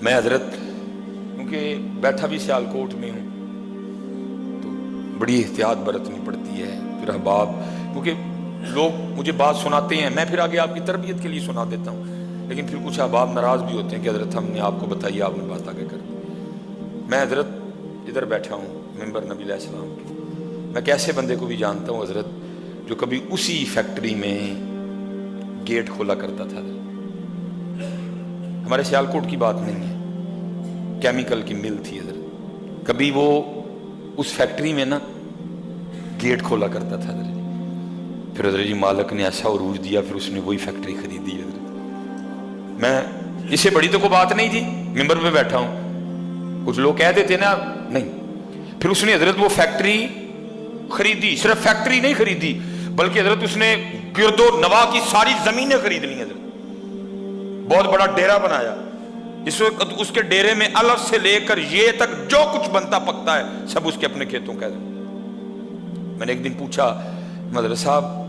میں حضرت کیونکہ بیٹھا بھی سیالکوٹ میں ہوں تو بڑی احتیاط برتنی پڑتی ہے. پھر احباب کیونکہ لوگ مجھے بات سناتے ہیں، میں پھر آگے آپ کی تربیت کے لیے سنا دیتا ہوں، لیکن پھر کچھ احباب ناراض بھی ہوتے ہیں کہ حضرت ہم نے آپ کو بتائی، آپ نے بات آگے کر دی. میں حضرت ادھر بیٹھا ہوں ممبر نبی علیہ السلام کے، میں کیسے بندے کو بھی جانتا ہوں حضرت جو کبھی اسی فیکٹری میں گیٹ کھولا کرتا تھا. ہمارے سیالکوٹ کی بات نہیں ہے، کیمیکل کی مل تھی حضرت، کبھی وہ اس فیکٹری میں نا گیٹ کھولا کرتا تھا حضرت. پھر حضرت جی مالک نے ایسا عروج دیا، پھر اس نے وہی فیکٹری خریدی حضرت. میں اس سے بڑی تو کوئی بات نہیں تھی، ممبر پہ بیٹھا ہوں، کچھ لوگ کہہ دیتے نا نہیں. پھر اس نے حضرت وہ فیکٹری خریدی، صرف فیکٹری نہیں خریدی بلکہ حضرت اس نے گرد و نواح کی ساری زمینیں خرید لی حضرت. بہت بڑا ڈیرا بنایا، اس وقت اس کے ڈیرے میں الف سے لے کر یہ تک جو کچھ بنتا پکتا ہے سب اس کے اپنے کھیتوں کا. میں نے ایک دن پوچھا مدرسہ صاحب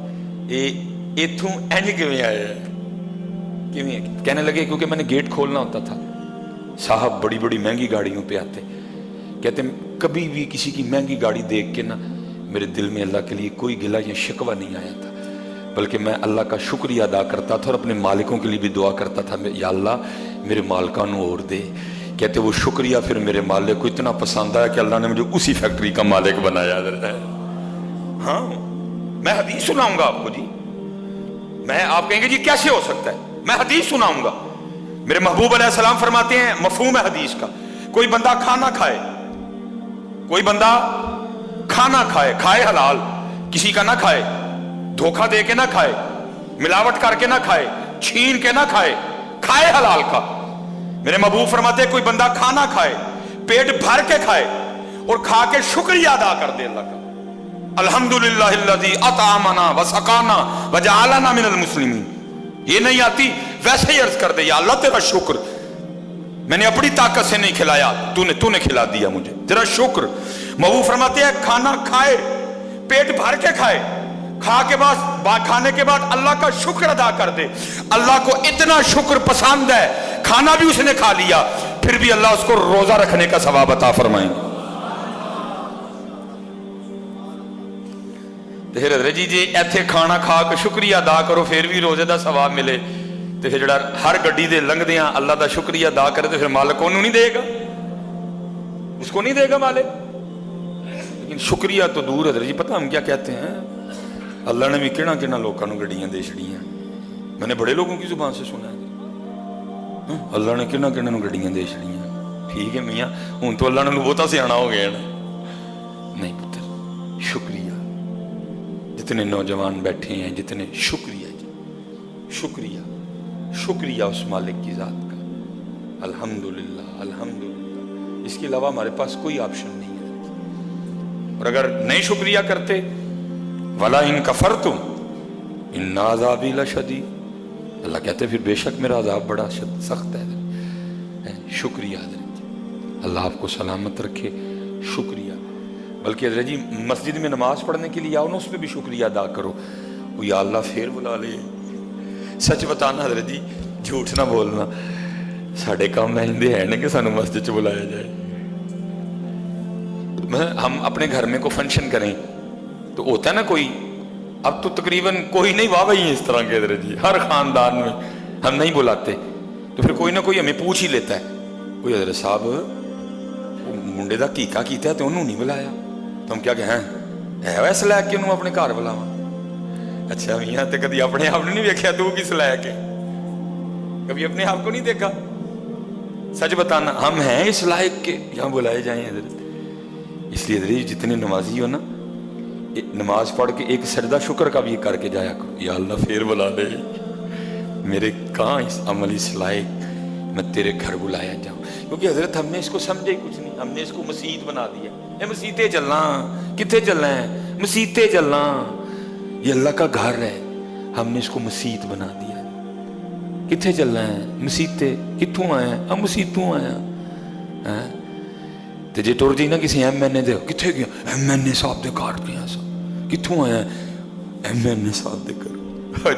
ایتھوں اینج کیویں آیا ہے؟ کہنے لگے کیونکہ میں نے گیٹ کھولنا ہوتا تھا. صاحب بڑی بڑی مہنگی گاڑیوں پہ آتے، کہتے کبھی بھی کسی کی مہنگی گاڑی دیکھ کے نا میرے دل میں اللہ کے لیے کوئی گلہ یا شکوہ نہیں آیا تھا، بلکہ میں اللہ کا شکریہ ادا کرتا تھا اور اپنے مالکوں کے لیے بھی دعا کرتا تھا یا اللہ میرے مالکانوں اور دے. کہتے وہ شکریہ پھر میرے مالک کو اتنا پسند آیا کہ اللہ نے مجھے اسی فیکٹری کا مالک بنایا. ہاں میں حدیث سناؤں گا آپ کو جی. میں آپ کہیں گے جی کیسے ہو سکتا ہے، میں حدیث سناؤں گا. میرے محبوب علیہ السلام فرماتے ہیں مفہوم ہے حدیث کا، کوئی بندہ کھانا کھائے، کوئی بندہ کھانا کھائے، کھائے حلال، کسی کا نہ کھائے، دھوکہ دے کے نہ کھائے، ملاوٹ کر کے نہ کھائے، چھین کے نہ کھائے، کھائے حلال کا. میرے محبوب فرماتے ہیں کوئی بندہ کھانا کھائے، پیٹ بھر کے کھائے اور کھا کے شکریہ ادا کر دے اللہ کا، الحمدللہ الذی اطعمنا وسقانا وجعلنا من المسلمین. یہ نہیں آتی ویسے ہی عرض کر دے یا اللہ تیرا شکر، میں نے اپنی طاقت سے نہیں کھلایا، تو نے کھلا دیا مجھے، تیرا شکر. محبوب فرماتے ہیں کھانا کھائے، پیٹ بھر کے کھائے، کھانے کے بعد اللہ کا شکر ادا کر دے. اللہ کو اتنا شکر پسند ہے، کھانا بھی اس نے کھا لیا پھر بھی اللہ اس کو روزہ رکھنے کا ثواب عطا فرمائیں. پھر حضرت جی ایتھے کھانا کھا کے شکریہ ادا کرو پھر بھی روزے دا ثواب ملے، تو پھر جڑا ہر گڈی دے لنگدے ہیں اللہ دا شکریہ ادا کرے تو پھر مالک انہوں نہیں دے گا، اس کو نہیں دے گا مالک. لیکن شکریہ تو دور حضرت جی پتہ ہم کیا کہتے ہیں، اللہ نے بھی کہنا لوگوں کو گڈیاں دے چھڑیاں. میں نے بڑے لوگوں کی زبان سے سنا ہے اللہ نے کہنا گڈیاں دے چھڑیاں. ٹھیک ہے میاں ہوں تو اللہ نے بہتا سیاح ہو گیا نا. نہیں پتر شکریہ، جتنے نوجوان بیٹھے ہیں جتنے شکریہ جی، شکریہ شکریہ اس مالک کی ذات کا، الحمدللہ الحمدللہ. اس کے علاوہ ہمارے پاس کوئی آپشن نہیں ہے. اور اگر نہیں شکریہ کرتے وَلَا إِن كَفَرْتُمْ إِنَّ عَذَابِي لَشَدِيدٌ، اللہ کہتے پھر بے شک میرا عذاب بڑا سخت ہے. شکریہ حضرت، اللہ آپ کو سلامت رکھے. شکریہ. بلکہ حضرت جی مسجد میں نماز پڑھنے کے لیے آؤ نا اس پہ بھی شکریہ ادا کرو. وہ یا اللہ پھر بلا لے. سچ بتانا حضرت جی، جھوٹ نہ بولنا، ساڑھے کام مہندے ہیں نا کہ سانو مسجد چ بلایا جائے. ہم اپنے گھر میں کوئی فنکشن کریں تو ہوتا ہے نا کوئی، اب تو تقریباً کوئی نہیں واہ وہی اس طرح کے حضرت جی، ہر خاندان میں ہم نہیں بلاتے تو پھر کوئی نہ کوئی ہمیں پوچھ ہی لیتا ہے کوئی حضرت صاحب منڈے دا کیکا کیتا ہے تو انہوں نہیں بلایا. تو ہم کیا کہ ہے ویسے لے کے انہوں اپنے گھر بلاوا. اچھا میاں تے کدی اپنے آپ نے نہیں دیکھا تو کس لے کے، کبھی اپنے آپ کو نہیں دیکھا. سچ بتانا ہم ہیں اس لائق کے یہاں بلائے جائیں حضرت. اس لیے حضرت جتنے نمازی ہو نا نماز پڑھ کے ایک سجدہ شکر کا بھی کر کے جایا کرو، یا اللہ پھر بلا لے، میرے کہاں اس عمل اس لائق میں تیرے گھر بلایا جاؤں. کیونکہ حضرت ہم نے اس کو سمجھے ہی کچھ نہیں، ہم نے اس کو مسجد بنا دیا. اے مسیتے چلنا، کتنے چلنا ہے، مسیتے چلنا، یہ اللہ کا گھر ہے، ہم نے اس کو مسجد بنا دیا. کتنے چلنا ہے، مسیتے کتوں آیا، ہم مسیتوں آیا. تو جی ٹر جی نا کسی ایم این اے دے کتنے گیا، ایم این اے صاحب دے گھر گیا سا، کتوں آیا، ایم این اے صاحب دے گھر.